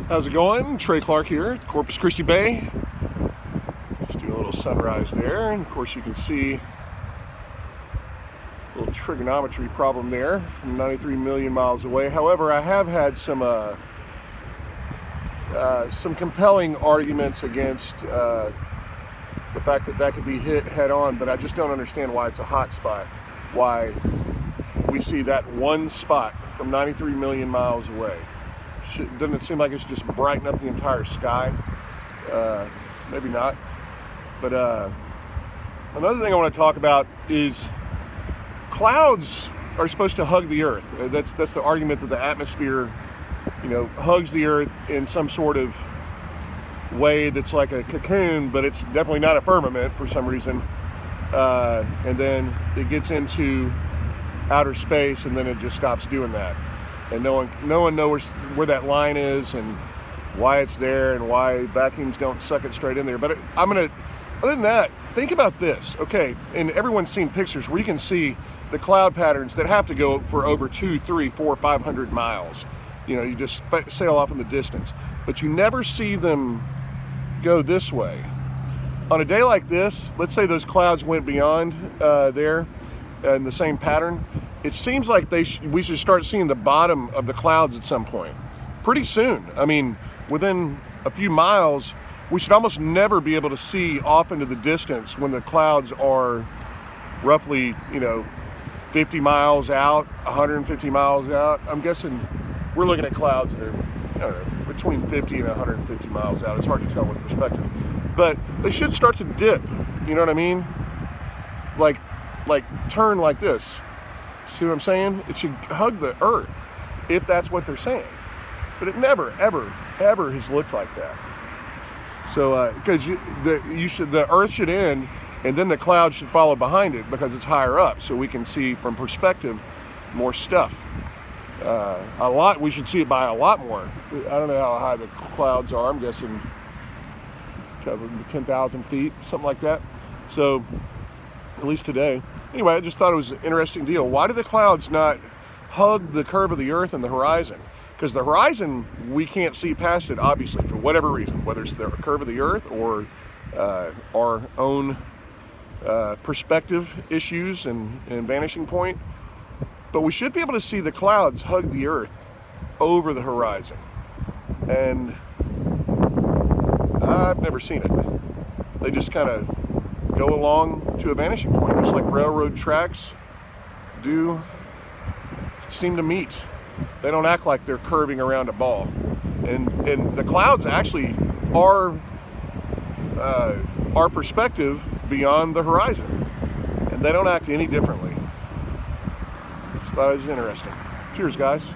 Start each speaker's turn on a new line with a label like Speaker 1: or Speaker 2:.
Speaker 1: How's it going? Trey Clark here at Corpus Christi Bay. Just doing a little sunrise there, and of course you can see a little trigonometry problem there from 93 million miles away. However, I have had some compelling arguments against the fact that that could be hit head on, but I just don't understand why it's a hot spot. Why we see that one spot from 93 million miles away. Doesn't it seem like it's just brighten up the entire sky? Maybe not. But another thing I want to talk about is clouds are supposed to hug the earth. That's the argument that the atmosphere, hugs the earth in some sort of way that's like a cocoon, but it's definitely not a firmament for some reason. And then it gets into outer space, and then it just stops doing that. And no one knows where that line is and why it's there and why vacuums don't suck it straight in there. But other than that, think about this, okay? And everyone's seen pictures where you can see the cloud patterns that have to go for over 200, 300, 400, 500 miles. You just sail off in the distance, but you never see them go this way. On a day like this, let's say those clouds went beyond there in the same pattern. It seems like we should start seeing the bottom of the clouds at some point pretty soon. I mean, within a few miles, we should almost never be able to see off into the distance when the clouds are roughly, 50 miles out, 150 miles out. I'm guessing we're looking at clouds that are, I don't know, between 50 and 150 miles out. It's hard to tell with perspective, but they should start to dip. You know what I mean? Like turn like this. See what I'm saying? It should hug the earth, if that's what they're saying. But it never, ever, ever has looked like that. So, because the earth should end, and then the clouds should follow behind it because it's higher up, so we can see from perspective more stuff. We should see it by a lot more. I don't know how high the clouds are. I'm guessing 10,000 feet, something like that. So, at least today. Anyway, I just thought it was an interesting deal. Why do the clouds not hug the curve of the earth and the horizon? Because the horizon, we can't see past it, obviously, for whatever reason, whether it's the curve of the earth or our own perspective issues and vanishing point. But we should be able to see the clouds hug the earth over the horizon. And I've never seen it. They just kind of go along to a vanishing point, just like railroad tracks do seem to meet. They don't act like they're curving around a ball. And the clouds actually are our perspective beyond the horizon. And they don't act any differently. Just thought it was interesting. Cheers, guys.